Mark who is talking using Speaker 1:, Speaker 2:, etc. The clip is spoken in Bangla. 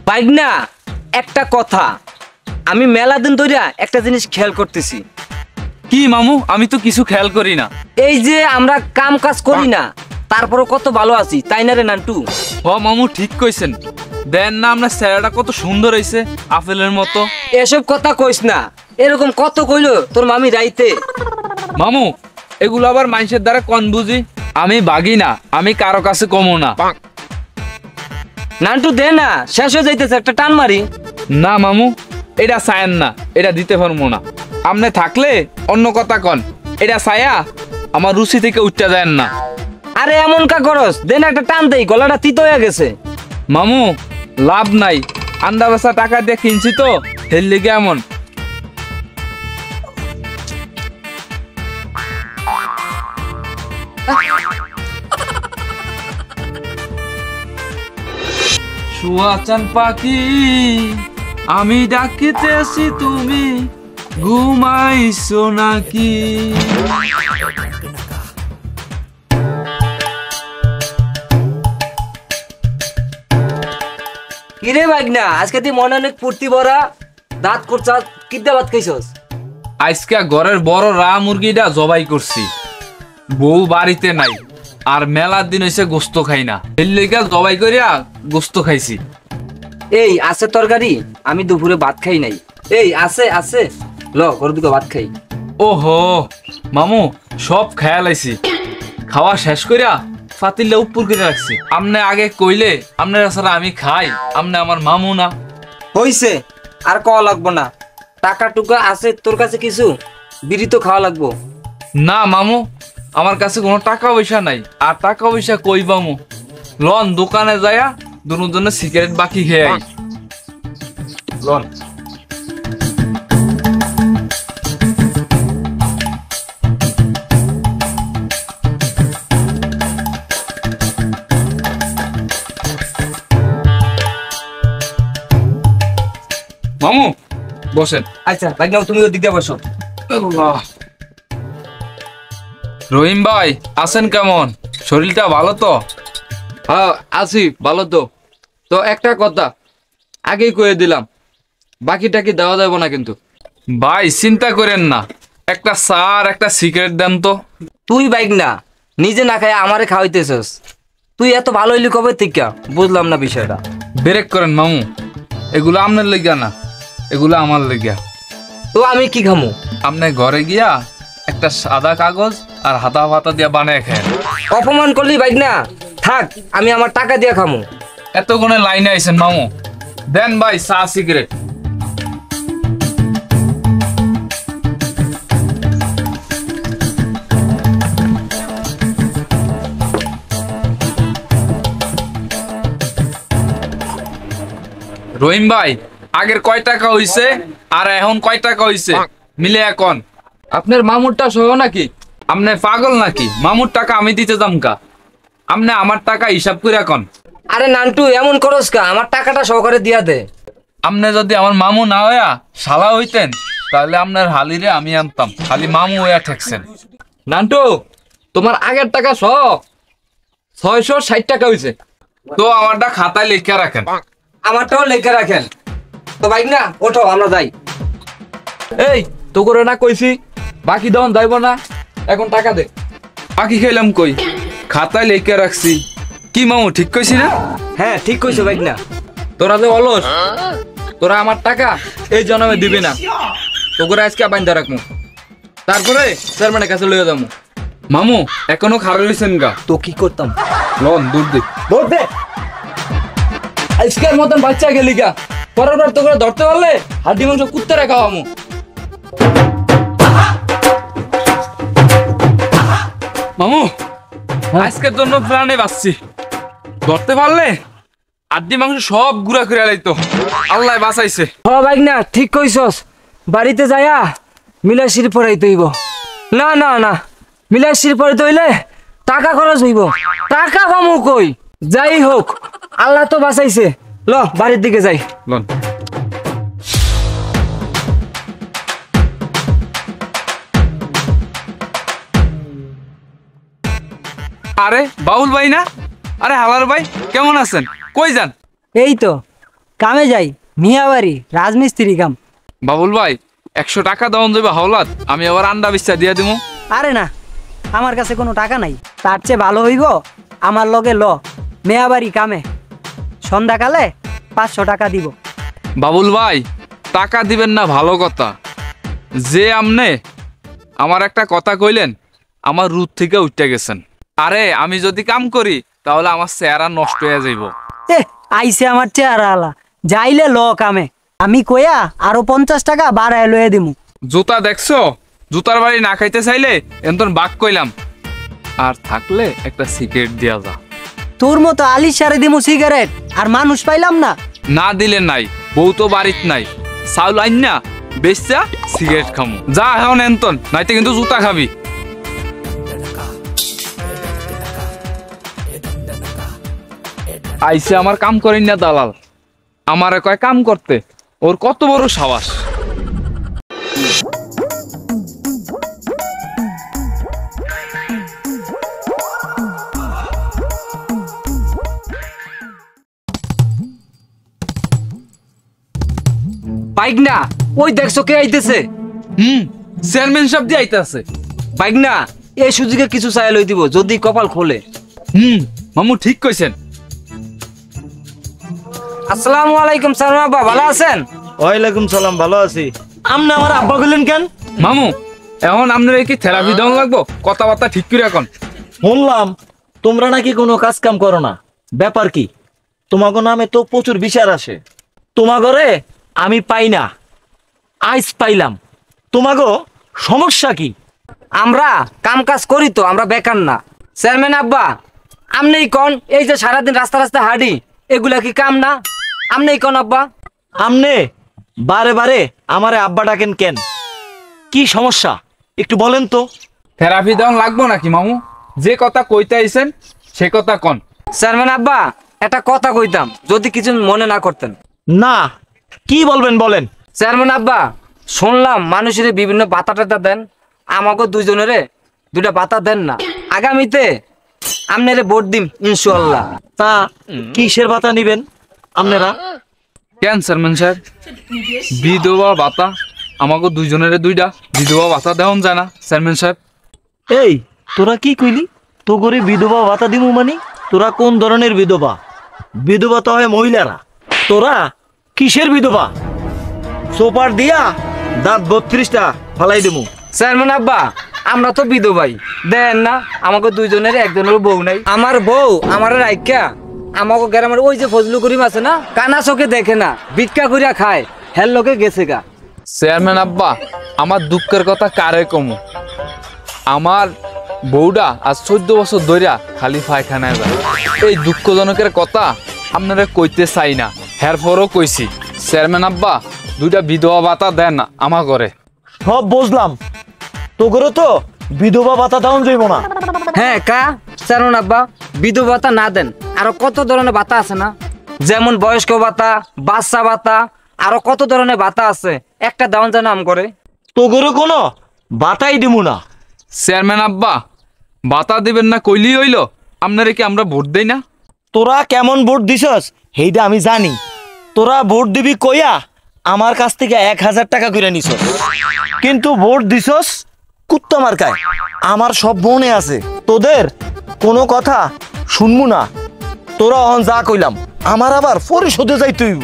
Speaker 1: বাইগনা একটা কথা, আমি মেলা দিন ধরে একটা জিনিস খেয়াল করতেছি।
Speaker 2: কি মামু? আমি তো কিছু খেয়াল করি না।
Speaker 1: এই যে আমরা কাম কাজ করি না, তারপরে কত ভালো আছি, তাই না রে নান্টু?
Speaker 2: হ মামু, ঠিক কইছেন। দেন না আপনার চেহারাটা কত সুন্দর হয়েছে, আপেলের মতো।
Speaker 1: এসব কথা কইস না, এরকম কত কইলো তোর মামি রাইতে।
Speaker 2: মামু, এগুলো আবার মানুষের দ্বারা কন বুঝি। আমি বাগি না, আমি কারো কাছে কমো না।
Speaker 1: নান্টু দে না, শেষ হয়ে যাইতেছে, একটা টান মারি।
Speaker 2: না মামু, এটা চায়েন না, এটা দিতে পারবো না। আপনি থাকলে অন্য কথা কন, এটা ছায়া আমার রুচি থেকে উঠতে যায় না।
Speaker 1: আরে এমন কা করস, দেন একটা টান দেই, গলাটা তিত হয়ে গেছে।
Speaker 2: মামু লাভ নাই, আন্ডা বেচা টাকা দিয়ে কিনছি তো, হের লিগে এমন। শুয়াচান পাখি আমি ডাকিতেছি, তুমি ঘুমাইছো নাকি?
Speaker 1: কিরে বাইগনা, আজকে তুই মনে অনেক ফুর্তি ভরা, দাঁত করছ, কিদ্দা ভাত খাইছস?
Speaker 2: আজকে ঘরের বড় রা মুরগিটা জবাই করছি, বউ বাড়িতে নাই, আর মেলার দিন হইছে গোস্ত খাই না, এর লিগা জবাই করিয়া গোস্ত খাইছি।
Speaker 1: এই আছে তরকারি? আমি দুপুরে ভাত খাই নাই। এই আছে আছে, ল ঘর দুটো ভাত খাই।
Speaker 2: ওহো মামু, সব খেয়াল আইছি, খাওয়া শেষ করিয়া ফাতিলে উপর করে রাখছি। আমনে আগে কইলে আপনার ছাড়া আমি খাই, আমনে আমার মামু না।
Speaker 1: হইছে, আর খাওয়া লাগবো না। টাকা টুকা আছে তোর কাছে কিছু? বিড়ি তো খাওয়া লাগবো।
Speaker 2: না মামু, আমার কাছে কোনো টাকা পয়সা নাই, আর টাকা পয়সা কই পামু? লন দোকানে যায়া দুজনে সিগারেট বাকি খেয়ে আই। লন। মামু বসেন।
Speaker 1: আচ্ছা বাইগনা, তুমি ওদিক দিয়ে বসো।
Speaker 2: রহিম ভাই আছেন কেমন? শরীরটা ভালো তো?
Speaker 3: হ্যাঁ আছি ভালো তো। তো একটা কথা আগেই কয়ে দিলাম, বাকিটা কি দেওয়া যাবে না কিন্তু।
Speaker 2: ভাই চিন্তা করেন না, একটা চা আর একটা সিগারেট দেন তো।
Speaker 1: তুই বাইগনা নিজে না খাই আমারে খাওয়াইতেছস, তুই এত ভালো হইলি কবে থেকে? বুঝলাম না বিষয়টা।
Speaker 2: ব্রেক করেন মামু, এগুলো আপনার লেগিয়া না, এগুলো আমার লেগিয়া।
Speaker 1: তো আমি কি খামু?
Speaker 2: আপনি ঘরে গিয়া একটা সাদা কাগজ আর হাতা ফাতা দিয়া বানায় খান।
Speaker 1: অপমান করলি বাইগনা, থাক আমি আমার টাকা দিয়ে খামু।
Speaker 2: এত গুণে লাইনে আইছেন মামু, দেন ভাই চা সিগারেট। রহিম ভাই, আগের কয় টাকা হইছে আর এখন কয় টাকা হইছে মিলে এখন?
Speaker 3: আপনার মামুরটা সহ নাকি?
Speaker 2: আপনি পাগল নাকি? মামুর টাকা আমি দিতে যাম কা? আপনি আমার টাকা হিসাব করে এখন।
Speaker 1: আরে নান্টু এমন করস কা, আমার টাকাটা সহকারে দিয়া দে।
Speaker 2: আপনি যদি আমার মামু না হইয়া শালা হইতেন, তাহলে আপনার হালিরে আমি আনতাম, খালি মামু হইয়া ঠেকছেন।
Speaker 3: নান্টু তোমার আগের টাকা সহ 660 টাকা হয়েছে।
Speaker 2: তো আমারটা খাতায় লিখে রাখেন।
Speaker 1: আমারটাও লেখা রাখেন। তো বাইগনা ওঠো, আমরা যাই।
Speaker 3: এই তো করে না কইছি, বাকি দেওয়ান যাইব না, এখন টাকা দে।
Speaker 2: বাকি খেলাম কই? খাতায় লিখে রাখছি। কি মামু ঠিক কইছি না?
Speaker 1: হ্যাঁ ঠিক কইছো বাইগনা।
Speaker 3: তোরা যে অলস, তোরা আমার টাকা এই জন্মে দিবি না, তো করে আজকে বাইন্দা রাখমু, তারপরে চেয়ারম্যানের কাছে লইয়া যাবো।
Speaker 2: মামু এখনো খারাপ হয়েছেন গা?
Speaker 1: তো কি করতাম?
Speaker 2: লন দূর দিক।
Speaker 3: ধরতে আজকের মতন বাচ্চা গেলি গা, পরের বার তো করে ধরতে পারলে হাড্ডি মাংস কুত্তে খাওয়ামু।
Speaker 2: মামু আজকের জন্য প্রাণে বাঁচছি, ধরতে পারলে আড্ডি মাংস সব গুড়া করে লাইতো। আল্লাহ বাঁচাইছে।
Speaker 1: হ বাইগনা ঠিক কইছস, বাড়িতে যায়া মিলাশির পড়াইতে হইব। না না না, মিলাশির পড়াইতে হইলে টাকা খরচ হইব, টাকা পামু কই? যাই হোক আল্লাহ তো বাঁচাইছে, ল বাড়ির দিকে যাই।
Speaker 2: লন। আরে বাউল ভাই না? আরে হালার ভাই কেমন আছেন? কই যান?
Speaker 1: এই তো
Speaker 4: কামে যাই, মিয়াবাড়ি রাজমিস্ত্রি কাম।
Speaker 2: বাবুল ভাই 100 টাকা দেওয়া যাবে হাওলাত, আমি আবার আন্ডা বিস্তা দিয়ে দিব।
Speaker 4: আরে না, আমার কাছে কোনো টাকা নাই। তার চেয়ে ভালো হইব আমার লগে ল, মেয়াবাড়ি কামে, সন্ধ্যাকালে 500 টাকা দিব।
Speaker 2: বাবুল ভাই টাকা দিবেন না ভালো কথা, যে আমনে আমার একটা কথা কইলেন আমার রুট থেকে উঠতে গেছেন। আরে আমি যদি কাম করি তাহলে আমার চেহারা নষ্ট হয়ে যাইব।
Speaker 4: আইসে আমার চেহারা আলা, যাইলে ল কামে, আমি কইয়া আরো 50 টাকা বাড়ায় লয়ে দিমু।
Speaker 2: জুতা দেখছো, জুতার বাড়ি না খাইতে চাইলে এমন বাক কইলাম, আর থাকলে একটা সিগারেট দিয়া যা।
Speaker 4: তোর মতো আলিশ সারে দিমু সিগারেট, আর মানুষ পাইলাম না।
Speaker 2: না দিলে নাই, বউ তো বাড়িত নাই, চাউল আইন না বেচা সিগারেট খামু। যা এখন এন্তন, নাইতে কিন্তু জুতা খাবি। আইসে আমার কাম করেন না দালাল, আমারে কয় কাম করতে, ওর কত বড় সাহস।
Speaker 1: বাইক না, ওই দেখছো কে আইতেছে?
Speaker 2: চেয়ারম্যান সাহেব দিয়ে আইতাছে।
Speaker 1: বাইক না, এই সুযোগে কিছু চাই লই দিব যদি কপাল খোলে।
Speaker 2: মামু ঠিক কইছেন।
Speaker 1: আসসালামু আলাইকুম সালমান আব্বা, ভালো আছেন?
Speaker 5: ওয়ালাইকুম সালাম, ভালো আছি। আপনি আমার আব্বা বললেন কেন?
Speaker 2: মামু এখন আপনার কি থেরাপি দেওয়া লাগবো? কথাবার্তা ঠিক করে এখন।
Speaker 5: শুনলাম তোমরা নাকি কোনো কাজ কাম করো না, ব্যাপার কি? তোমাগো নামে তো প্রচুর বিচার আসে, তোমাগরে আমি পাই না, আইস পাইলাম। তোমাগো সমস্যা কি?
Speaker 1: আমরা কাম কাজ করি তো, আমরা বেকার না। চেয়ারম্যান আব্বা, আমনেই কোন, এই যে সারাদিন রাস্তা রাস্তা হাঁটি, এগুলা কি কাম না? আমনেই কোন আব্বা।
Speaker 5: আমনে বারে বারে আমারে আব্বা ডাকেন কেন? কি সমস্যা একটু বলেন তো।
Speaker 2: থেরাপি দেওয়া লাগবো নাকি মামু? যে কথা কইতে আইছেন সে কথা কন।
Speaker 1: চেয়ারম্যান আব্বা, একটা কথা কইতাম যদি কিছু মনে না করতেন।
Speaker 5: না, কি বলবেন বলেন।
Speaker 1: চেয়ারম্যান আব্বা, শুনলাম মানুষের বিভিন্ন বাতা টাতা দেন, আমাকে দুইজনেরে 2টা বাতা দেন না। আগামীতে আপনারে ভোট দিম ইনশাআল্লাহ।
Speaker 5: তা কিসের ভাতা নিবেন আপনারা?
Speaker 2: কেন চেয়ারম্যান সাহেব, বিধবা ভাতা আমাকে দুইজনের 2টা বিধবা ভাতা দেওয়া যায় না চেয়ারম্যান সাহেব?
Speaker 5: এই তোরা কি কইলি? তো করে বিধবা ভাতা দিমু মানে? তোরা কোন ধরনের বিধবা? বিধবা তো হয় মহিলারা, তোরা কিসের বিধবা? সোপার দিয়া দাঁত 32টা ফালাই দিমু।
Speaker 1: চেয়ারম্যান আব্বা, আমরা তো বিধবাই, দেন না আমাকে দুইজনের একজনের বউ নাই। আমার বউ আমার রাইকা আমাকে গ্রামের ওই যে ফজলু করিম আছে না, কানা চোখে দেখে না, ভিক্ষা করিয়া খায়, হের লোকে গেছে গা।
Speaker 2: চেয়ারম্যান আব্বা, আমার দুঃখের কথা কারে কমু? আমার বউটা আজ 14 বছর ধরিয়া খালি পায়খানায় যায়। এই দুঃখজনকের কথা আপনারা কইতে চাই না, হেরপরও কইছি। চেয়ারম্যান আব্বা, 2টা বিধবা ভাতা দেন না আমার ঘরে।
Speaker 5: সব বুঝলাম, তো করে তো বিধবা ভাতা দাউন যাইব না।
Speaker 1: হ্যাঁ কা চেয়ারম্যান আব্বা, বিধবা ভাতা না দেন, আরো কত ধরনের ভাতা আছে না, যেমন বয়স্ক ভাতা, বাচ্চা ভাতা, আরো কত ধরনের ভাতা আছে, একটা দেওয়ান যায় নাম করে।
Speaker 5: তো করে কোনো ভাতাই দিমু না।
Speaker 2: চেয়ারম্যান আব্বা, ভাতা দিবেন না কইলি হইল, আপনারা কি আমরা ভোট দেই না?
Speaker 5: তোরা কেমন ভোট দিছস সেইটা আমি জানি। তোরা ভোট দিবি কইয়া আমার কাছ থেকে 1000 টাকা করে নিছস, কিন্তু ভোট দিছস কুত্তা মার্কায়। আমার সব মনে আছে, তোদের কোনো কথা শুনবো না। তোরা অহন যা কইলাম আমার আবার পরিশোধে যাইতে হইব।